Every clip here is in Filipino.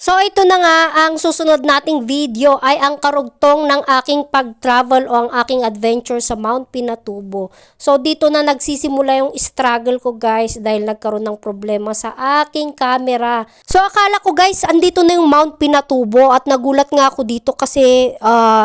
So ito na nga, ang susunod nating video ay ang karugtong ng aking pag-travel o ang aking adventure sa Mount Pinatubo. So dito na nagsisimula yung struggle ko guys dahil nagkaroon ng problema sa aking camera. So akala ko guys, andito na yung Mount Pinatubo at nagulat nga ako dito kasi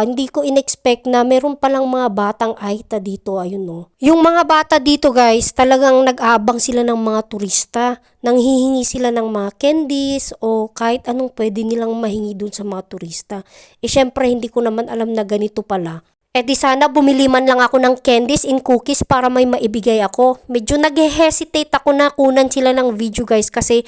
hindi ko in-expect na meron palang mga batang Aita dito. Ayun no. Yung mga bata dito guys, talagang nag-aabang sila ng mga turista. Nanghihingi sila ng mga candies o kahit anong pwede nilang mahingi dun sa mga turista. Syempre hindi ko naman alam na ganito pala. Di sana bumili man lang ako ng candies and cookies para may maibigay ako. Medyo nag-hesitate ako na kunan sila ng video guys kasi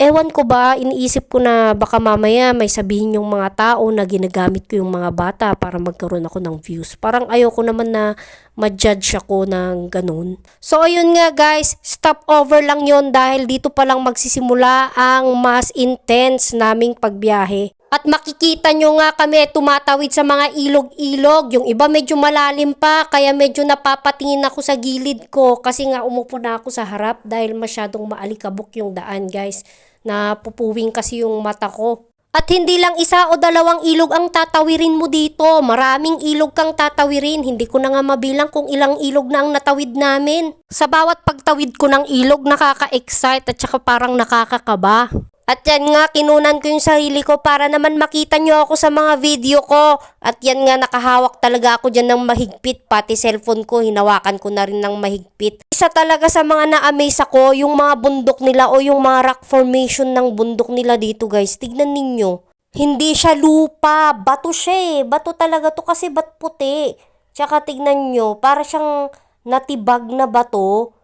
ewan ko ba, iniisip ko na baka mamaya may sabihin yung mga tao na ginagamit ko yung mga bata para magkaroon ako ng views. Parang ayoko naman na ma-judge ako ng ganun. So ayun nga guys, stop over lang yon dahil dito pa lang magsisimula ang mas intense naming pagbiyahe. At makikita nyo nga kami tumatawid sa mga ilog-ilog. Yung iba medyo malalim pa kaya medyo napapatingin ako sa gilid ko kasi nga umupo na ako sa harap dahil masyadong maalikabok yung daan guys. Napupuwing kasi yung mata ko. At hindi lang isa o dalawang ilog ang tatawirin mo dito. Maraming ilog kang tatawirin. Hindi ko na nga mabilang kung ilang ilog na ang natawid namin. Sa bawat pagtawid ko ng ilog, nakaka-excite at saka parang nakakakaba. At yan nga, kinunan ko yung sarili ko para naman makita nyo ako sa mga video ko. At yan nga, nakahawak talaga ako dyan ng mahigpit. Pati cellphone ko, hinawakan ko na rin ng mahigpit. Isa talaga sa mga na-amaze ako, yung mga bundok nila o yung mga rock formation ng bundok nila dito guys. Tignan ninyo. Hindi siya lupa, bato siya eh. Bato talaga to kasi ba't puti. Tsaka tignan nyo, para siyang natibag na bato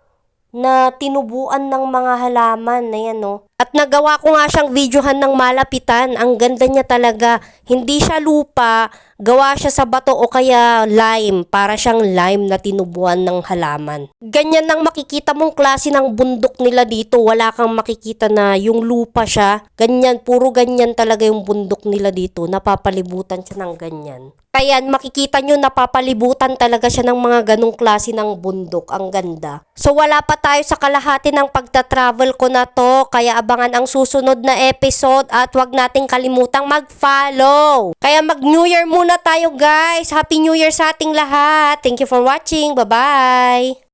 na tinubuan ng mga halaman na yan no. At nagawa ko nga siyang videohan ng malapitan. Ang ganda niya talaga. Hindi siya lupa, gawa siya sa bato o kaya lime. Para siyang lime na tinubuan ng halaman. Ganyan ang makikita mong klase ng bundok nila dito. Wala kang makikita na yung lupa siya. Ganyan, puro ganyan talaga yung bundok nila dito. Napapalibutan siya ng ganyan. Kaya makikita nyo napapalibutan talaga siya ng mga ganong klase ng bundok. Ang ganda. So wala pa tayo sa kalahati ng pagta-travel ko na to. Kaya abangan ang susunod na episode at wag nating kalimutang mag-follow. Kaya mag-New Year muna tayo guys. Happy New Year sa ating lahat. Thank you for watching. Bye-bye.